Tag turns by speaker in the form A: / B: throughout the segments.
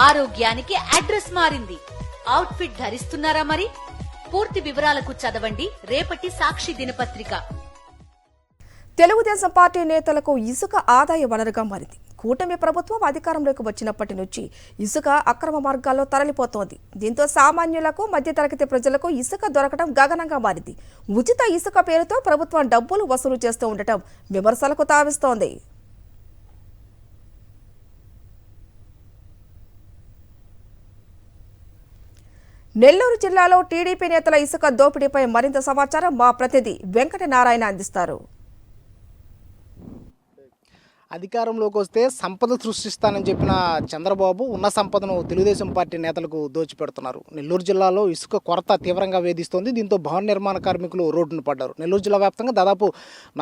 A: ఆరోగ్యానికి అడ్రస్ మారింది. అవుట్ఫిట్ ధరిస్తున్నారా మరి? పూర్తి వివరాలకు చదవండి రేపటి సాక్షి దినపత్రిక.
B: తెలుగుదేశం పార్టీ నేతలకు ఇసుక ఆదాయ వనరుగా మారింది. కూటమి ప్రభుత్వం అధికారంలోకి వచ్చినప్పటి నుంచి ఇసుక అక్రమ మార్గాల్లో తరలిపోతోంది. దీంతో సామాన్యులకు, మధ్యతరగతి ప్రజలకు ఇసుక దొరకడం గగనంగా మారింది. ఉచిత ఇసుక పేరుతో ప్రభుత్వం డబ్బులు వసూలు చేస్తూ ఉండటం విమర్శలకు తావిస్తోంది. నెల్లూరు జిల్లాలో టీడీపీ నేతల ఇసుక దోపిడీపై మరింత సమాచారం మా ప్రతినిధి వెంకట నారాయణ అందిస్తారు.
C: అధికారంలోకి వస్తే సంపద సృష్టిస్తానని చెప్పిన చంద్రబాబు ఉన్న సంపదను తెలుగుదేశం పార్టీ నేతలకు దోచిపెడుతున్నారు. నెల్లూరు జిల్లాలో ఇసుక కొరత తీవ్రంగా వేధిస్తోంది. దీంతో భవన నిర్మాణ కార్మికులు రోడ్డును పడ్డారు. నెల్లూరు జిల్లా వ్యాప్తంగా దాదాపు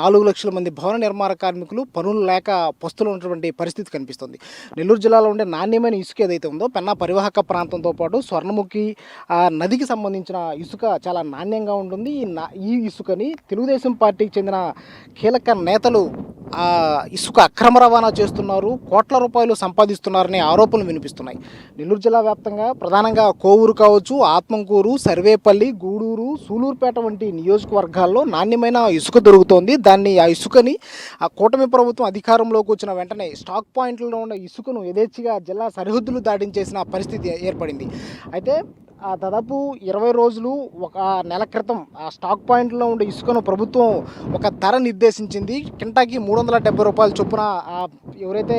C: 4 లక్షల మంది భవన నిర్మాణ కార్మికులు పనులు లేక పస్తులు ఉన్నటువంటి పరిస్థితి కనిపిస్తుంది. నెల్లూరు జిల్లాలో ఉండే నాణ్యమైన ఇసుక ఏదైతే ఉందో పెన్నా పరివాహక ప్రాంతంతో పాటు స్వర్ణముఖి నదికి సంబంధించిన ఇసుక చాలా నాణ్యంగా ఉంటుంది. ఈ ఇసుకని తెలుగుదేశం పార్టీకి చెందిన కీలక నేతలు ఇసుక అక్రమ రవాణా చేస్తున్నారు, కోట్ల రూపాయలు సంపాదిస్తున్నారనే ఆరోపణలు వినిపిస్తున్నాయి. నెల్లూరు జిల్లా వ్యాప్తంగా ప్రధానంగా కోవూరు కావచ్చు, ఆత్మకూరు, సర్వేపల్లి, గూడూరు, సూలూరుపేట వంటి నియోజకవర్గాల్లో నాణ్యమైన ఇసుక దొరుకుతోంది. ఆ ఇసుకని కూటమి ప్రభుత్వం అధికారంలోకి వచ్చిన వెంటనే స్టాక్ పాయింట్లలో ఉన్న ఇసుకను యథేచ్ఛగా జిల్లా సరిహద్దులు దాటించేసిన పరిస్థితి ఏర్పడింది. అయితే దాదాపు 20 రోజులు, ఒక నెల క్రితం ఆ స్టాక్ పాయింట్లో ఉండే ఇసుకను ప్రభుత్వం ఒక ధర నిర్దేశించింది. కింటాకి 370 రూపాయల చొప్పున ఎవరైతే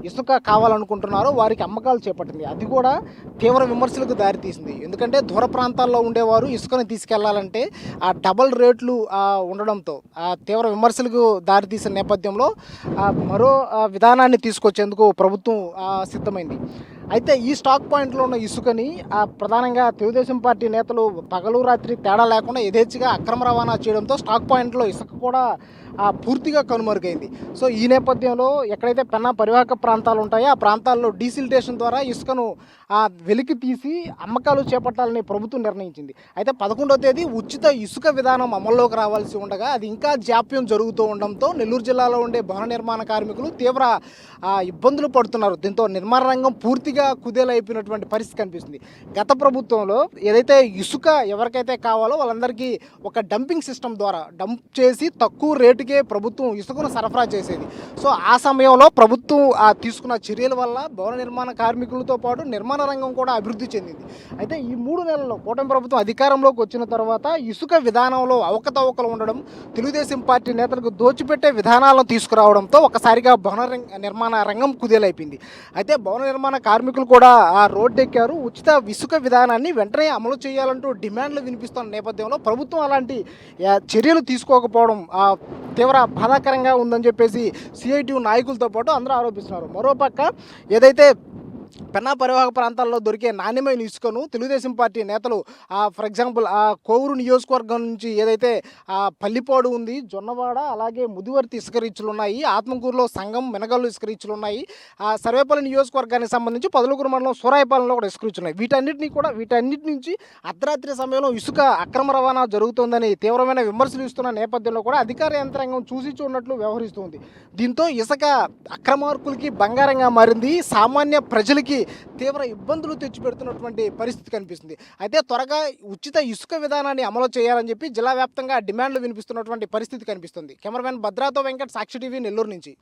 C: ఇసుక కావాలనుకుంటున్నారో వారికి అమ్మకాలు చేపట్టింది. అది కూడా తీవ్ర విమర్శలకు దారితీసింది. ఎందుకంటే దూర ప్రాంతాల్లో ఉండేవారు ఇసుకను తీసుకెళ్లాలంటే ఆ డబల్ రేట్లు ఉండడంతో తీవ్ర విమర్శలకు దారితీసిన నేపథ్యంలో మరో విధానాన్ని తీసుకొచ్చేందుకు ప్రభుత్వం సిద్ధమైంది. అయితే ఈ స్టాక్ పాయింట్లో ఉన్న ఇసుకని ప్రధానంగా తెలుగుదేశం పార్టీ నేతలు పగలు రాత్రి తేడా లేకుండా యథేచ్ఛగా అక్రమ రవాణా చేయడంతో స్టాక్ పాయింట్లో ఇసుక కూడా పూర్తిగా కనుమరుగైంది. సో ఈ నేపథ్యంలో ఎక్కడైతే పెన్నా పరివాహక ప్రాంతాలు ఉంటాయో ఆ ప్రాంతాల్లో డీసిల్టేషన్ ద్వారా ఇసుకను వెలికి తీసి అమ్మకాలు చేపట్టాలని ప్రభుత్వం నిర్ణయించింది. అయితే 11వ తేదీ ఉచిత ఇసుక విధానం అమల్లోకి రావాల్సి ఉండగా అది ఇంకా జాప్యం జరుగుతూ ఉండడంతో నెల్లూరు జిల్లాలో ఉండే భవన నిర్మాణ కార్మికులు తీవ్ర ఇబ్బందులు పడుతున్నారు. దీంతో నిర్మాణ రంగం పూర్తిగా కుదేలైపోయినటువంటి పరిస్థితి కనిపిస్తుంది. గత ప్రభుత్వంలో ఏదైతే ఇసుక ఎవరికైతే కావాలో వాళ్ళందరికీ ఒక డంపింగ్ సిస్టమ్ ద్వారా డంప్ చేసి తక్కువ రేటుకే ప్రభుత్వం ఇసుకను సరఫరా చేసేది. సో ఆ సమయంలో ప్రభుత్వం తీసుకున్న చర్యల వల్ల భవన నిర్మాణ కార్మికులతో పాటు నిర్మాణ రంగం కూడా అభివృద్ధి చెందింది. అయితే ఈ 3 నెలల్లో కూటమి ప్రభుత్వం అధికారంలోకి వచ్చిన తర్వాత ఇసుక విధానంలో అవకతవకలు ఉండడం, తెలుగుదేశం పార్టీ నేతలకు దోచిపెట్టే విధానాలను తీసుకురావడంతో ఒకసారిగా భవన నిర్మాణ రంగం కుదేలైపోయింది. అయితే భవన నిర్మాణ కార్మికులు కూడా రోడ్డెక్కారు. ఉచిత ఇసుక విధానాన్ని వెంటనే అమలు చేయాలంటూ డిమాండ్లు వినిపిస్తున్న నేపథ్యంలో ప్రభుత్వం అలాంటి చర్యలు తీసుకోకపోవడం తీవ్ర బాధాకరంగా ఉందని చెప్పేసి సిఐటియు నాయకులతో పాటు అందరూ ఆరోపిస్తున్నారు. మరోపక్క ఏదైతే పెన్నా పరివాహక ప్రాంతాల్లో దొరికే నాణ్యమైన ఇసుకను తెలుగుదేశం పార్టీ నేతలు ఫర్ ఎగ్జాంపుల్ కోవూరు నియోజకవర్గం నుంచి ఏదైతే పల్లిపాడు ఉంది, జొన్నవాడ, అలాగే ముదివర్తి ఇసుక రీచ్లు ఉన్నాయి, ఆత్మకూరులో సంగం, మెనగల్లు ఇసుక రీచ్లు ఉన్నాయి, సర్వేపల్లి నియోజకవర్గానికి సంబంధించి పొదలకూరు మండలం సూరాయపాలెంలో కూడా ఇసుక రీచ్లు ఉన్నాయి. వీటన్నిటి నుంచి అర్ధరాత్రి సమయంలో ఇసుక అక్రమ రవాణా జరుగుతోందని తీవ్రమైన విమర్శలు ఇస్తున్న నేపథ్యంలో కూడా అధికార యంత్రాంగం చూసి చూడనట్లు వ్యవహరిస్తుంది. దీంతో ఇసుక అక్రమార్కులకి బంగారంగా మారింది. సామాన్య ప్రజలకి తీవ్ర ఇబ్బందులు తెచ్చిపెడుతున్నటువంటి పరిస్థితి కనిపిస్తుంది. అయితే త్వరగా ఉచిత ఇసుక విధానాన్ని అమలు చేయాలని చెప్పి జిల్లా వ్యాప్తంగా డిమాండ్లు వినిపిస్తున్నటువంటి పరిస్థితి కనిపిస్తుంది. కెమెరామెన్ భద్రాతో వెంకట్, సాక్షి టీవీ, నెల్లూరు నుంచి.